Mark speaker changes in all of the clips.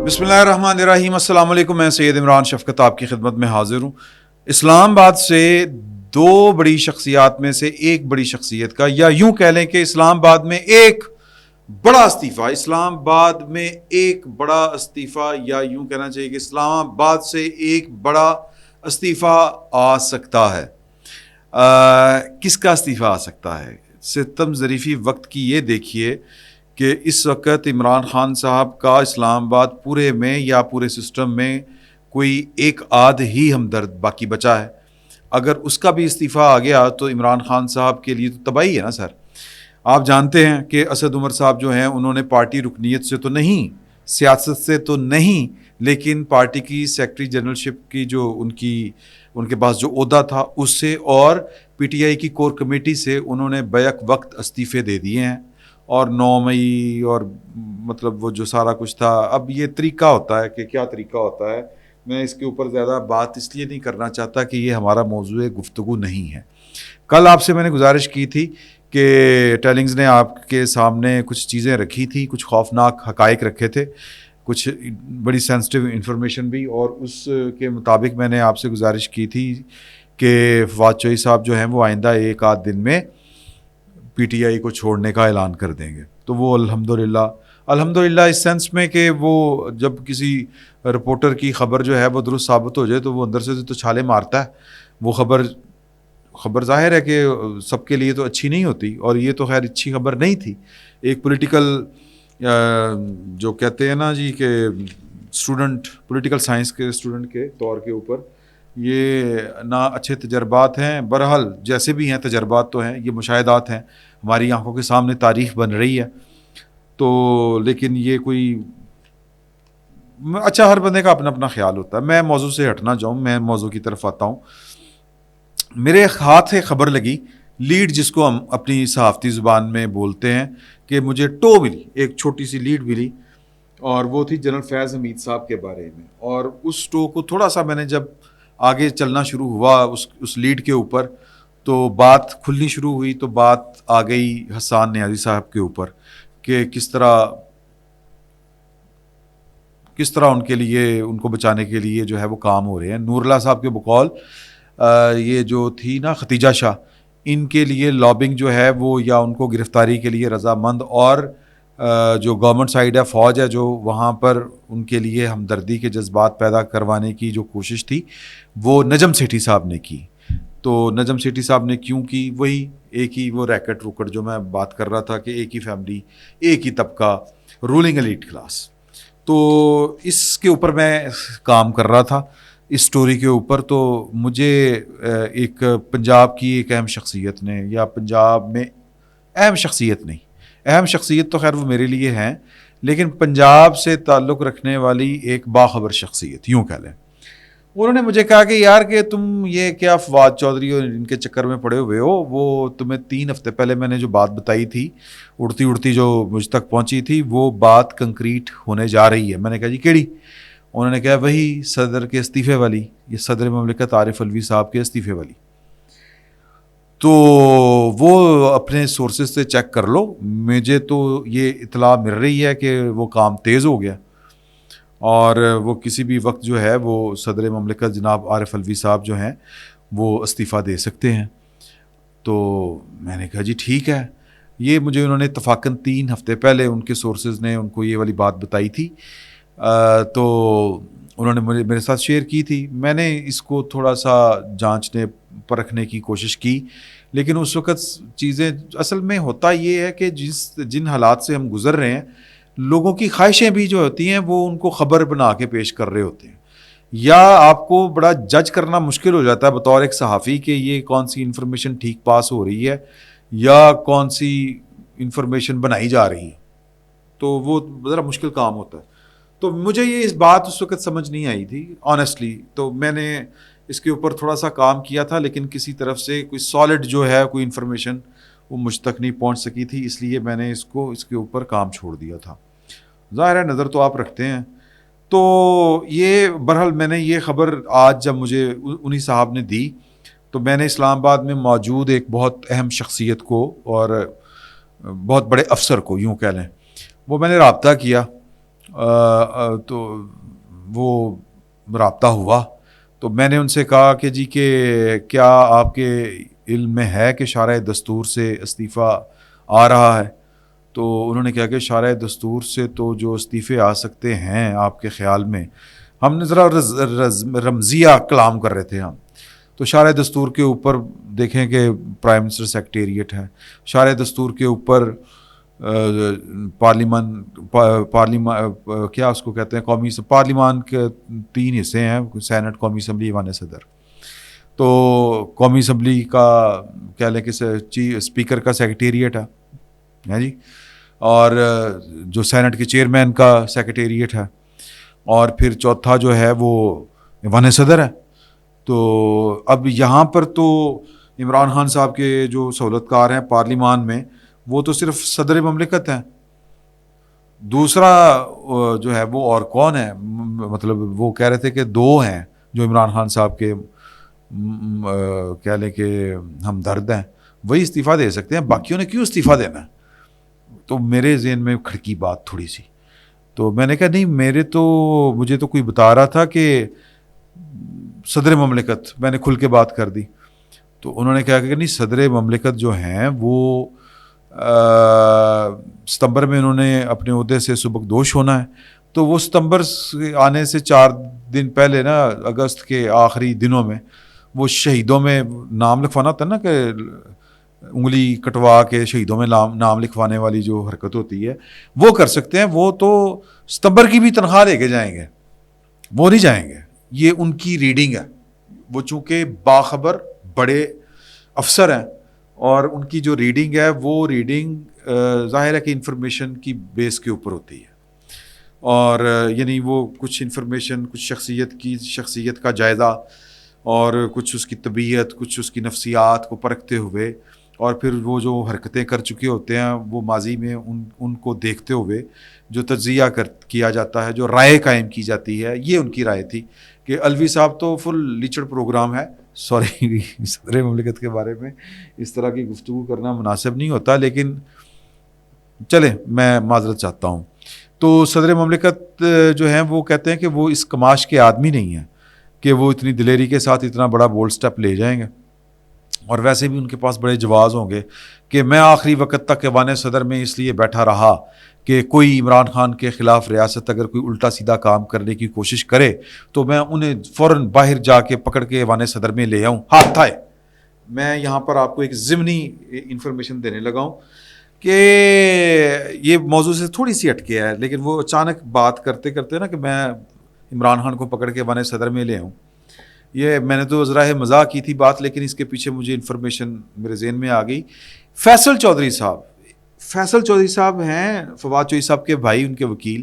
Speaker 1: بسم اللہ الرحمن الرحیم. السلام علیکم. میں سید عمران شفقت آپ کی خدمت میں حاضر ہوں. اسلام آباد سے دو بڑی شخصیات میں سے ایک بڑی شخصیت کا، یا یوں کہہ لیں کہ اسلام آباد میں ایک بڑا استعفیٰ، اسلام آباد میں ایک بڑا استعفیٰ، یا یوں کہنا چاہیے کہ اسلام آباد سے ایک بڑا استعفیٰ آ سکتا ہے. کس کا استعفیٰ آ سکتا ہے؟ ستم ظریفی وقت کی یہ دیکھیے کہ اس وقت عمران خان صاحب کا اسلام آباد پورے میں یا پورے سسٹم میں کوئی ایک آدھ ہی ہمدرد باقی بچا ہے. اگر اس کا بھی استعفیٰ آ گیا تو عمران خان صاحب کے لیے تو تباہی ہے نا سر. آپ جانتے ہیں کہ اسد عمر صاحب جو ہیں انہوں نے پارٹی رکنیت سے تو نہیں، سیاست سے تو نہیں، لیکن پارٹی کی سیکرٹری جنرل شپ کی جو ان کے پاس جو عہدہ تھا اس سے اور پی ٹی آئی کی کور کمیٹی سے انہوں نے بیک وقت استعفے دے دیے ہیں. اور 9 مئی اور مطلب وہ جو سارا کچھ تھا، اب یہ طریقہ ہوتا ہے کہ کیا طریقہ ہوتا ہے. میں اس کے اوپر زیادہ بات اس لیے نہیں کرنا چاہتا کہ یہ ہمارا موضوع گفتگو نہیں ہے. کل آپ سے میں نے گزارش کی تھی کہ ٹیلنگز نے آپ کے سامنے کچھ چیزیں رکھی تھی، کچھ خوفناک حقائق رکھے تھے، کچھ بڑی سینسٹیو انفارمیشن بھی، اور اس کے مطابق میں نے آپ سے گزارش کی تھی کہ فواد چوہی صاحب جو ہیں وہ آئندہ ایک آدھ دن میں پی ٹی آئی کو چھوڑنے کا اعلان کر دیں گے. تو وہ الحمدللہ اس سینس میں کہ وہ جب کسی رپورٹر کی خبر جو ہے وہ درست ثابت ہو جائے تو وہ اندر سے تو چھالے مارتا ہے. وہ خبر ظاہر ہے کہ سب کے لیے تو اچھی نہیں ہوتی، اور یہ تو خیر اچھی خبر نہیں تھی. ایک پولیٹیکل جو کہتے ہیں نا جی کہ اسٹوڈنٹ، پولیٹیکل سائنس کے اسٹوڈنٹ کے طور کے اوپر یہ نہ اچھے تجربات ہیں. بہرحال جیسے بھی ہیں تجربات تو ہیں، یہ مشاہدات ہیں، ہماری آنکھوں کے سامنے تاریخ بن رہی ہے. تو لیکن یہ کوئی اچھا، ہر بندے کا اپنا اپنا خیال ہوتا ہے. میں موضوع سے ہٹنا جاؤں، میں موضوع کی طرف آتا ہوں. میرے ہاتھ سے خبر لگی، لیڈ جس کو ہم اپنی صحافتی زبان میں بولتے ہیں، کہ مجھے ٹو ملی، ایک چھوٹی سی لیڈ ملی، اور وہ تھی جنرل فیض حمید صاحب کے بارے میں. اور اس ٹو کو تھوڑا سا میں نے جب آگے چلنا شروع ہوا اس لیڈ کے اوپر، تو بات کھلنی شروع ہوئی. تو بات آ گئی حسان نیازی صاحب کے اوپر کہ کس طرح ان کے لیے، ان کو بچانے کے لیے جو ہے وہ کام ہو رہے ہیں. نور اللہ صاحب کے بقول یہ جو تھی نا ختیجہ شاہ، ان کے لیے لابنگ جو ہے وہ، یا ان کو گرفتاری کے لیے رضامند، اور جو گورنمنٹ سائیڈ ہے، فوج ہے جو وہاں پر، ان کے لیے ہمدردی کے جذبات پیدا کروانے کی جو کوشش تھی وہ نجم سیٹھی صاحب نے کی. تو نجم سیٹھی صاحب نے کیوں کی؟ وہی ایک ہی وہ ریکٹ روکٹ جو میں بات کر رہا تھا کہ ایک ہی فیملی، ایک ہی طبقہ، رولنگ ایلیٹ کلاس. تو اس کے اوپر میں کام کر رہا تھا، اس سٹوری کے اوپر. تو مجھے ایک پنجاب کی ایک اہم شخصیت نے، یا پنجاب میں اہم شخصیت نہیں، اہم شخصیت تو خیر وہ میرے لیے ہیں، لیکن پنجاب سے تعلق رکھنے والی ایک باخبر شخصیت یوں کہہ لیں، انہوں نے مجھے کہا کہ یار کہ تم یہ کیا فواد چودھری اور ان کے چکر میں پڑے ہوئے ہو. وہ تمہیں 3 ہفتے پہلے میں نے جو بات بتائی تھی، اڑتی اڑتی جو مجھ تک پہنچی تھی، وہ بات کنکریٹ ہونے جا رہی ہے. میں نے کہا جی کیڑی؟ انہوں نے کہا وہی صدر کے استعفے والی، یہ صدر مملکت عارف الوی صاحب کے استعفے والی. تو وہ اپنے سورسز سے چیک کر لو، مجھے تو یہ اطلاع مل رہی ہے کہ وہ کام تیز ہو گیا، اور وہ کسی بھی وقت جو ہے وہ صدر مملکت جناب عارف الوی صاحب جو ہیں وہ استعفیٰ دے سکتے ہیں. تو میں نے کہا جی ٹھیک ہے. یہ مجھے انہوں نے اتفاقاً 3 ہفتے پہلے ان کے سورسز نے ان کو یہ والی بات بتائی تھی. تو انہوں نے میرے ساتھ شیئر کی تھی. میں نے اس کو تھوڑا سا جانچنے پرکھنے کی کوشش کی، لیکن اس وقت چیزیں اصل میں ہوتا یہ ہے کہ جن حالات سے ہم گزر رہے ہیں، لوگوں کی خواہشیں بھی جو ہوتی ہیں وہ ان کو خبر بنا کے پیش کر رہے ہوتے ہیں، یا آپ کو بڑا جج کرنا مشکل ہو جاتا ہے بطور ایک صحافی کہ یہ کون سی انفارمیشن ٹھیک پاس ہو رہی ہے یا کون سی انفارمیشن بنائی جا رہی ہے. تو وہ ذرا مشکل کام ہوتا ہے. تو مجھے یہ اس بات اس وقت سمجھ نہیں آئی تھی آنیسٹلی. تو میں نے اس کے اوپر تھوڑا سا کام کیا تھا، لیکن کسی طرف سے کوئی سالڈ جو ہے کوئی انفارمیشن وہ مجھ تک نہیں پہنچ سکی تھی، اس لیے میں نے اس کے اوپر کام چھوڑ دیا تھا. ظاہر ہے نظر تو آپ رکھتے ہیں. تو یہ بہرحال میں نے یہ خبر آج جب مجھے انہی صاحب نے دی، تو میں نے اسلام آباد میں موجود ایک بہت اہم شخصیت کو اور بہت بڑے افسر کو یوں کہہ لیں، وہ میں نے رابطہ کیا. تو وہ رابطہ ہوا تو میں نے ان سے کہا کہ جی کہ کیا آپ کے علم میں ہے کہ شارع دستور سے استعفیٰ آ رہا ہے؟ تو انہوں نے کہا کہ شارع دستور سے تو جو استعفے آ سکتے ہیں آپ کے خیال میں، ہم نے ذرا رمزیہ کلام کر رہے تھے ہم، تو شارع دستور کے اوپر دیکھیں کہ پرائم منسٹر سیکریٹریٹ ہے، شارع دستور کے اوپر پارلیمان کیا اس کو کہتے ہیں، قومی پارلیمان کے 3 حصے ہیں، سینٹ، قومی اسمبلی، ایوان صدر۔ تو قومی اسمبلی کا کہہ لیں کہ اسپیکر کا سیکریٹریٹ ہے جی، اور جو سینٹ کے چیئرمین کا سیکریٹریٹ ہے، اور پھر چوتھا جو ہے وہ ایوان صدر ہے۔ تو اب یہاں پر تو عمران خان صاحب کے جو سہولت کار ہیں پارلیمان میں، وہ تو صرف صدر مملکت ہیں، دوسرا جو ہے وہ اور کون ہے؟ مطلب وہ کہہ رہے تھے کہ 2 ہیں جو عمران خان صاحب کے کہہ لیں کہ ہمدرد ہیں، وہی استعفیٰ دے سکتے ہیں، باقیوں نے کیوں استعفیٰ دینا ہے؟ تو میرے ذہن میں کھڑکی بات تھوڑی سی، تو میں نے کہا نہیں، مجھے تو کوئی بتا رہا تھا کہ صدر مملکت، میں نے کھل کے بات کر دی۔ تو انہوں نے کہا کہ نہیں، صدر مملکت جو ہیں وہ ستمبر میں انہوں نے اپنے عہدے سے سبکدوش ہونا ہے، تو وہ ستمبر آنے سے 4 دن پہلے نا، اگست کے آخری دنوں میں وہ شہیدوں میں نام لکھوانا ہوتا ہے نا، کہ انگلی کٹوا کے شہیدوں میں نام لکھوانے والی جو حرکت ہوتی ہے وہ کر سکتے ہیں۔ وہ تو ستمبر کی بھی تنخواہ لے کے جائیں گے، وہ نہیں جائیں گے، یہ ان کی ریڈنگ ہے۔ وہ چونکہ باخبر بڑے افسر ہیں اور ان کی جو ریڈنگ ہے وہ ریڈنگ ظاہر ہے کہ انفارمیشن کی بیس کے اوپر ہوتی ہے، اور یعنی وہ کچھ انفارمیشن، کچھ شخصیت کا جائزہ، اور کچھ اس کی طبیعت، کچھ اس کی نفسیات کو پرکھتے ہوئے، اور پھر وہ جو حرکتیں کر چکے ہوتے ہیں وہ ماضی میں ان کو دیکھتے ہوئے جو تجزیہ کیا جاتا ہے، جو رائے قائم کی جاتی ہے، یہ ان کی رائے تھی کہ الوی صاحب تو فل لیچڑ پروگرام ہے۔ سوری، صدر مملکت کے بارے میں اس طرح کی گفتگو کرنا مناسب نہیں ہوتا، لیکن چلیں میں معذرت چاہتا ہوں۔ تو صدر مملکت جو ہیں وہ کہتے ہیں کہ وہ اس کماش کے آدمی نہیں ہیں کہ وہ اتنی دلیری کے ساتھ اتنا بڑا بولڈ سٹیپ لے جائیں گے، اور ویسے بھی ان کے پاس بڑے جواز ہوں گے کہ میں آخری وقت تک ایوان صدر میں اس لیے بیٹھا رہا کہ کوئی عمران خان کے خلاف ریاست اگر کوئی الٹا سیدھا کام کرنے کی کوشش کرے تو میں انہیں فوراً باہر جا کے پکڑ کے ایوان صدر میں لے آؤں۔ ہاتھ تھائے، میں یہاں پر آپ کو ایک ضمنی انفارمیشن دینے لگا ہوں کہ یہ موضوع سے تھوڑی سی ہٹ گیا ہے، لیکن وہ اچانک بات کرتے کرتے نا کہ میں عمران خان کو پکڑ کے ایوان صدر میں لے آؤں، یہ میں نے تو ذرا مزاح کی تھی بات، لیکن اس کے پیچھے مجھے انفارمیشن میرے ذہن میں آ گئی۔ فیصل چودھری صاحب ہیں فواد چودھری صاحب کے بھائی، ان کے وکیل،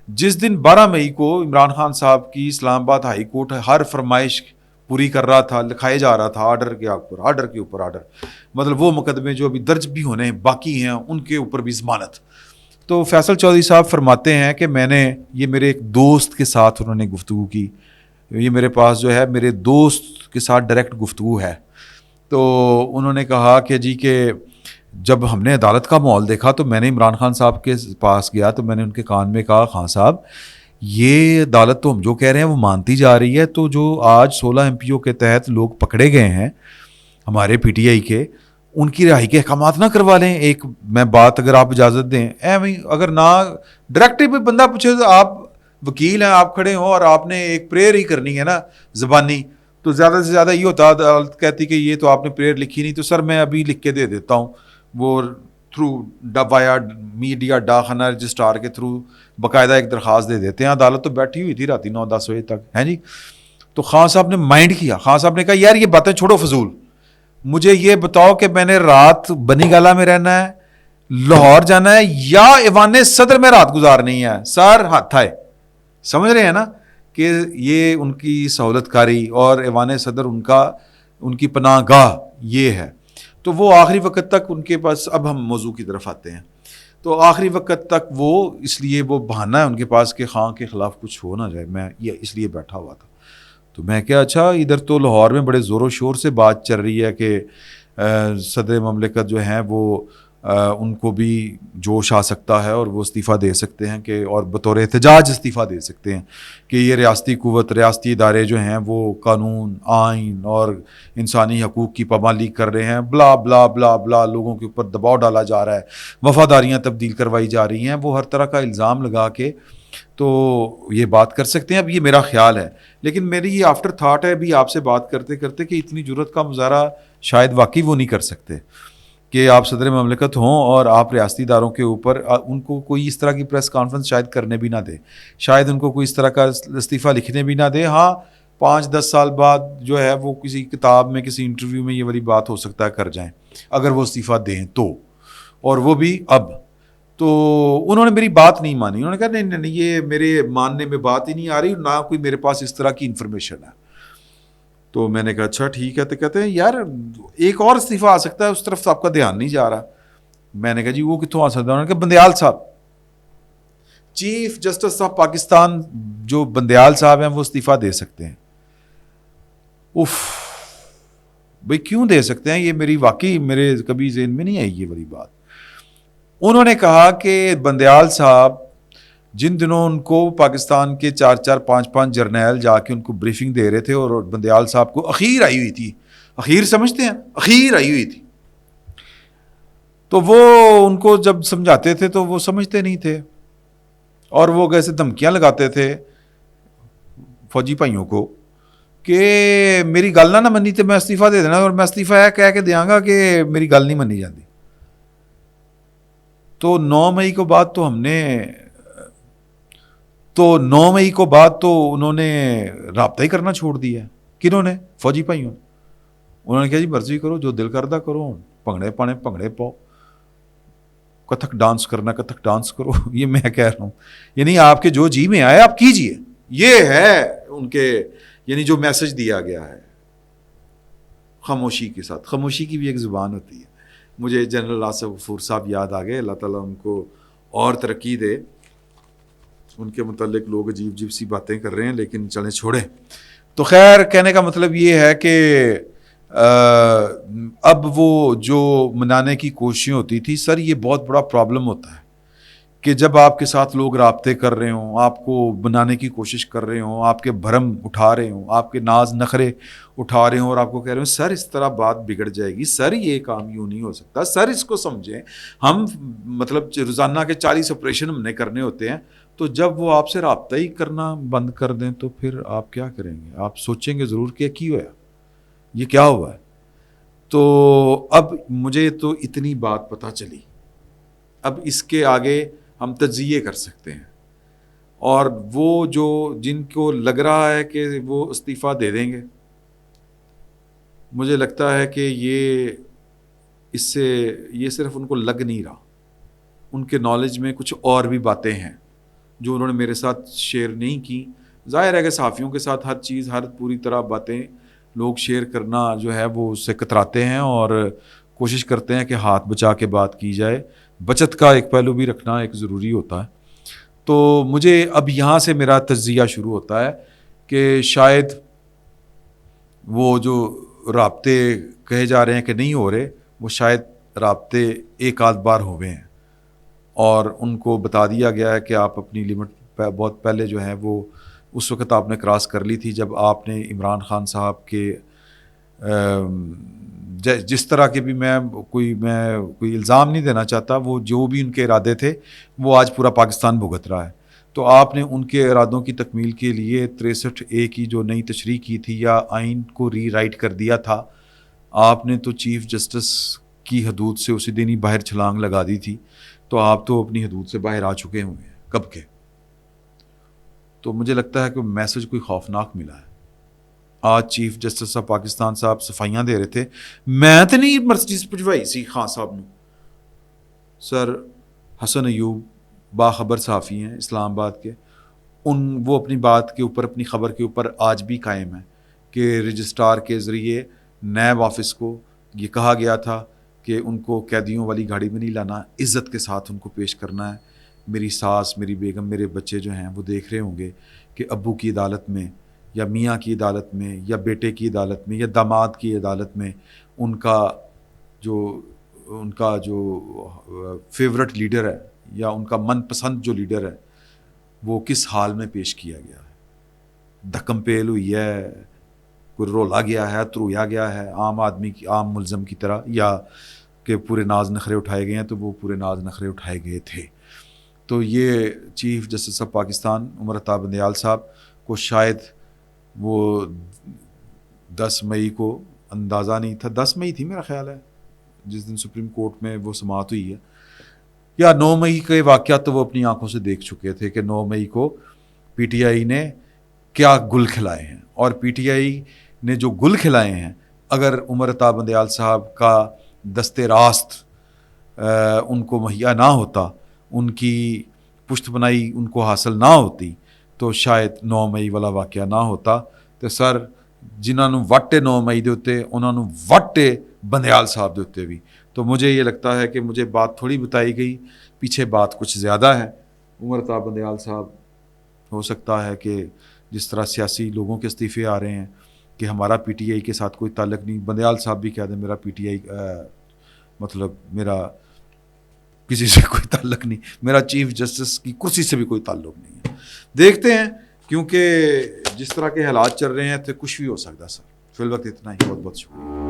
Speaker 1: جس دن 12 مئی کو عمران خان صاحب کی اسلام آباد ہائی کورٹ ہر فرمائش پوری کر رہا تھا، لکھائے جا رہا تھا آرڈر کے اوپر آرڈر، مطلب وہ مقدمے جو ابھی درج بھی ہونے باقی ہیں ان کے اوپر بھی ضمانت۔ تو فیصل چودھری صاحب فرماتے ہیں کہ میں نے یہ میرے ایک دوست کے ساتھ انہوں نے گفتگو کی، یہ میرے پاس جو ہے میرے دوست کے ساتھ ڈائریکٹ گفتگو ہے، تو انہوں نے کہا کہ جی کہ جب ہم نے عدالت کا ماحول دیکھا تو میں نے عمران خان صاحب کے پاس گیا تو میں نے ان کے کان میں کہا، خان صاحب یہ عدالت تو ہم جو کہہ رہے ہیں وہ مانتی جا رہی ہے، تو جو آج 16 MP کے تحت لوگ پکڑے گئے ہیں ہمارے PTI کے، ان کی رہائی کے احکامات نہ کروا لیں؟ ایک میں بات اگر آپ اجازت دیں، اگر نہ ڈائریکٹلی بھی بندہ پوچھے تو آپ وکیل ہیں، آپ کھڑے ہوں اور آپ نے ایک پریئر ہی کرنی ہے نا زبانی، تو زیادہ سے زیادہ یہ ہوتا عدالت کہتی کہ یہ تو آپ نے پریئر لکھی نہیں، تو سر میں ابھی لکھ کے دے دیتا ہوں، وہ تھرو وایا میڈیا ڈاکخانہ رجسٹرار کے تھرو باقاعدہ ایک درخواست دے دیتے ہیں۔ عدالت تو بیٹھی ہوئی تھی راتی 9-10 بجے تک ہیں جی۔ تو خان صاحب نے مائنڈ کیا، خان صاحب نے کہا یار یہ باتیں چھوڑو فضول، مجھے یہ بتاؤ کہ میں نے رات بنی گالہ میں رہنا ہے، لاہور جانا ہے، یا ایوان صدر میں رات گزارنی ہے؟ سر ہاتھ آئے، سمجھ رہے ہیں نا کہ یہ ان کی سہولت کاری اور ایوان صدر ان کی پناہ گاہ یہ ہے۔ تو وہ آخری وقت تک ان کے پاس، اب ہم موضوع کی طرف آتے ہیں، تو آخری وقت تک وہ اس لیے وہ بہانہ ہے ان کے پاس کہ خان کے خلاف کچھ ہو نہ جائے، میں یہ اس لیے بیٹھا ہوا تھا۔ تو میں کیا اچھا، ادھر تو لاہور میں بڑے زور و شور سے بات چل رہی ہے کہ صدر مملکت جو ہیں وہ ان کو بھی جوش آ سکتا ہے اور وہ استعفیٰ دے سکتے ہیں کہ اور بطور احتجاج استعفیٰ دے سکتے ہیں کہ یہ ریاستی قوت ریاستی ادارے جو ہیں وہ قانون آئین اور انسانی حقوق کی پابندی کر رہے ہیں، بلا بلا بلا بلا، لوگوں کے اوپر دباؤ ڈالا جا رہا ہے، وفاداریاں تبدیل کروائی جا رہی ہیں، وہ ہر طرح کا الزام لگا کے تو یہ بات کر سکتے ہیں. اب یہ میرا خیال ہے، لیکن میری یہ آفٹر تھاٹ ہے ابھی آپ سے بات کرتے کرتے کہ اتنی جرت کا مظاہرہ شاید واقعی وہ نہیں کر سکتے کہ آپ صدر مملکت ہوں اور آپ ریاستی اداروں کے اوپر ان کو کوئی اس طرح کی پریس کانفرنس شاید کرنے بھی نہ دے، شاید ان کو کوئی اس طرح کا استعفیٰ لکھنے بھی نہ دے. ہاں 5-10 سال بعد جو ہے وہ کسی کتاب میں کسی انٹرویو میں یہ والی بات ہو سکتا ہے کر جائیں اگر وہ استعفیٰ دیں تو، اور وہ بھی اب. تو انہوں نے میری بات نہیں مانی، انہوں نے کہا نہیں نہیں نہیں، یہ میرے ماننے میں بات ہی نہیں آ رہی، نہ کوئی میرے پاس اس طرح کی انفارمیشن ہے. تو میں نے کہا اچھا ٹھیک ہے. تو کہتے ہیں یار ایک اور استعفیٰ آ سکتا ہے، اس طرف آپ کا دھیان نہیں جا رہا. میں نے کہا جی وہ کتوں آ سکتا ہے؟ انہوں نے کہا بندیال صاحب، چیف جسٹس آف پاکستان جو بندیال صاحب ہیں وہ استعفیٰ دے سکتے ہیں. اف بھائی کیوں دے سکتے ہیں؟ یہ میری واقعی میرے کبھی ذہن میں نہیں آئی یہ والی بات. انہوں نے کہا کہ بندیال صاحب جن دنوں ان کو پاکستان کے 4-5 جرنیل جا کے ان کو بریفنگ دے رہے تھے اور بندیال صاحب کو اخیر آئی ہوئی تھی، اخیر سمجھتے ہیں، اخیر آئی ہوئی تھی، تو وہ ان کو جب سمجھاتے تھے تو وہ سمجھتے نہیں تھے اور وہ کیسے دھمکیاں لگاتے تھے فوجی بھائیوں کو کہ میری گل نہ منی تو میں استعفیٰ دے دینا، اور میں استعفیٰ کہہ کے دیاں گا کہ میری گل نہیں منی جاتی. تو 9 مئی کو بعد تو ہم نے انہوں نے رابطہ ہی کرنا چھوڑ دیا. کنہوں نے؟ فوجی بھائیوں نے. انہوں نے کہا جی مرضی کرو، جو دل کردہ کرو، بھنگڑے پانے بھنگڑے پاؤ، کتھک ڈانس کرنا کتھک ڈانس کرو. یہ میں کہہ رہا ہوں، یعنی آپ کے جو جی میں آئے آپ کیجئے. یہ ہے ان کے یعنی جو میسج دیا گیا ہے خاموشی کے ساتھ. خاموشی کی بھی ایک زبان ہوتی ہے. مجھے جنرل آصف غفور صاحب یاد آ گئے، اللہ تعالیٰ ان کو اور ترقی دے. ان کے متعلق لوگ عجیب عجیب سی باتیں کر رہے ہیں، لیکن چلیں چھوڑیں. تو خیر کہنے کا مطلب یہ ہے کہ اب وہ جو منانے کی کوششیں ہوتی تھی، سر یہ بہت بڑا پرابلم ہوتا ہے کہ جب آپ کے ساتھ لوگ رابطے کر رہے ہوں، آپ کو بنانے کی کوشش کر رہے ہوں، آپ کے بھرم اٹھا رہے ہوں، آپ کے ناز نخرے اٹھا رہے ہوں اور آپ کو کہہ رہے ہوں سر اس طرح بات بگڑ جائے گی، سر یہ کام یوں نہیں ہو سکتا، سر اس کو سمجھیں. ہم مطلب روزانہ کے 40 آپریشن ہم نے کرنے ہوتے ہیں، تو جب وہ آپ سے رابطہ ہی کرنا بند کر دیں تو پھر آپ کیا کریں گے؟ آپ سوچیں گے ضرور کہ کی ہوا یہ کیا ہوا ہے. تو اب مجھے تو اتنی بات پتہ چلی، اب اس کے آگے ہم تجزیے کر سکتے ہیں. اور وہ جو جن کو لگ رہا ہے کہ وہ استعفیٰ دے دیں گے، مجھے لگتا ہے کہ یہ صرف ان کو لگ نہیں رہا، ان کے نالج میں کچھ اور بھی باتیں ہیں جو انہوں نے میرے ساتھ شیئر نہیں کی. ظاہر ہے کہ صحافیوں کے ساتھ ہر چیز ہر پوری طرح باتیں لوگ شیئر کرنا جو ہے وہ اس سے کتراتے ہیں اور کوشش کرتے ہیں کہ ہاتھ بچا کے بات کی جائے. بچت کا ایک پہلو بھی رکھنا ایک ضروری ہوتا ہے. تو مجھے اب یہاں سے میرا تجزیہ شروع ہوتا ہے کہ شاید وہ جو رابطے کہے جا رہے ہیں کہ نہیں ہو رہے، وہ شاید رابطے ایک آدھ بار ہوئے ہیں اور ان کو بتا دیا گیا ہے کہ آپ اپنی لمٹ بہت پہلے جو ہے وہ اس وقت آپ نے کراس کر لی تھی جب آپ نے عمران خان صاحب کے جس طرح کے بھی میں کوئی الزام نہیں دینا چاہتا، وہ جو بھی ان کے ارادے تھے وہ آج پورا پاکستان بھگت رہا ہے. تو آپ نے ان کے ارادوں کی تکمیل کے لیے 63A کی جو نئی تشریح کی تھی یا آئین کو ری رائٹ کر دیا تھا، آپ نے تو چیف جسٹس کی حدود سے اسی دن ہی باہر چھلانگ لگا دی تھی. تو آپ تو اپنی حدود سے باہر آ چکے ہوئے ہیں کب کے. تو مجھے لگتا ہے کہ میسج کوئی خوفناک ملا ہے. آج چیف جسٹس آف پاکستان صاحب صفائیاں دے رہے تھے، میں تو نہیں مرسیڈیز پجوائی سی خان صاحب نے. سر حسن ایوب باخبر صحافی ہیں اسلام آباد کے، وہ اپنی بات کے اوپر اپنی خبر کے اوپر آج بھی قائم ہیں کہ رجسٹرار کے ذریعے نیب آفس کو یہ کہا گیا تھا کہ ان کو قیدیوں والی گاڑی میں نہیں لانا، عزت کے ساتھ ان کو پیش کرنا ہے. میری ساس، میری بیگم، میرے بچے جو ہیں وہ دیکھ رہے ہوں گے کہ ابو کی عدالت میں یا میاں کی عدالت میں یا بیٹے کی عدالت میں یا داماد کی عدالت میں ان کا جو ان کا جو فیورٹ لیڈر ہے یا ان کا من پسند جو لیڈر ہے وہ کس حال میں پیش کیا گیا ہے. دھکم پیل ہوئی ہے, کوئی رولا گیا ہے, ترویا گیا ہے عام آدمی کی, عام ملزم کی طرح, یا کہ پورے ناز نخرے اٹھائے گئے ہیں تو وہ پورے ناز نخرے اٹھائے گئے تھے. تو یہ chief justice of Pakistan Umar Ata Bandial صاحب کو شاید وہ 10 مئی کو اندازہ نہیں تھا, 10 مئی تھی میرا خیال ہے جس دن سپریم کورٹ میں وہ سماعت ہوئی ہے, یا 9 مئی کے واقعات تو وہ اپنی آنکھوں سے دیکھ چکے تھے کہ 9 مئی کو پی ٹی آئی نے کیا گل کھلائے ہیں. اور پی ٹی آئی نے جو گل کھلائے ہیں, اگر عمر عطا بندیال صاحب کا دست راست ان کو مہیا نہ ہوتا, ان کی پشت بنائی ان کو حاصل نہ ہوتی, تو شاید 9 مئی والا واقعہ نہ ہوتا. تو سر جنہوں نے وٹے 9 مئی دے ہوتے انہوں نے وٹے بندیال صاحب دے ہوتے بھی. تو مجھے یہ لگتا ہے کہ مجھے بات تھوڑی بتائی گئی, پیچھے بات کچھ زیادہ ہے. عمر عطا بندیال صاحب ہو سکتا ہے کہ جس طرح سیاسی لوگوں کے استعفے آ رہے ہیں کہ ہمارا پی ٹی آئی کے ساتھ کوئی تعلق نہیں, بندیال صاحب بھی کہہ دیں میرا پی ٹی آئی مطلب میرا کسی سے کوئی تعلق نہیں, میرا چیف جسٹس کی کرسی سے بھی کوئی تعلق نہیں ہے. دیکھتے ہیں, کیونکہ جس طرح کے حالات چل رہے ہیں تو کچھ بھی ہو سکتا سر. فی الوقت اتنا ہی, بہت بہت شکریہ.